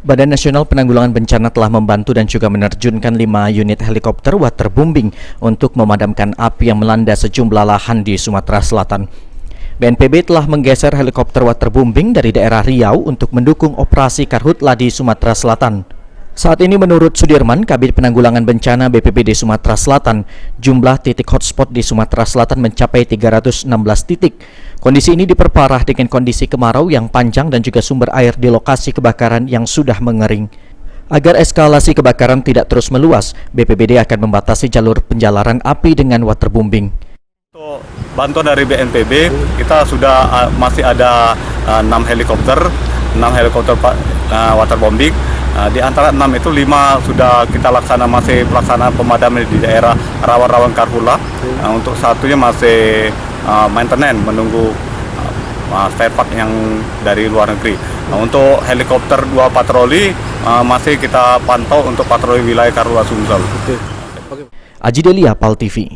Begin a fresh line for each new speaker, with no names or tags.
Badan Nasional Penanggulangan Bencana telah membantu dan juga menerjunkan 5 unit helikopter waterbombing untuk memadamkan api yang melanda sejumlah lahan di Sumatera Selatan. BNPB telah menggeser helikopter waterbombing dari daerah Riau untuk mendukung operasi Karhutla di Sumatera Selatan. Saat ini menurut Sudirman, Kabid Penanggulangan Bencana BPBD Sumatera Selatan, jumlah titik hotspot di Sumatera Selatan mencapai 316 titik. Kondisi ini diperparah dengan kondisi kemarau yang panjang dan juga sumber air di lokasi kebakaran yang sudah mengering. Agar eskalasi kebakaran tidak terus meluas, BPBD akan membatasi jalur penjalaran api dengan waterbombing.
Untuk bantuan dari BNPB, kita sudah masih ada 6 helikopter waterbombing. Di antara 6 itu 5 sudah kita masih pelaksanaan pemadaman di daerah rawan-rawan Karhutla. Untuk satunya masih maintenance menunggu spare part yang dari luar negeri. Untuk helikopter 2 patroli masih kita pantau untuk patroli wilayah Karhutla Sumsel.
Aji Delia, PAL TV.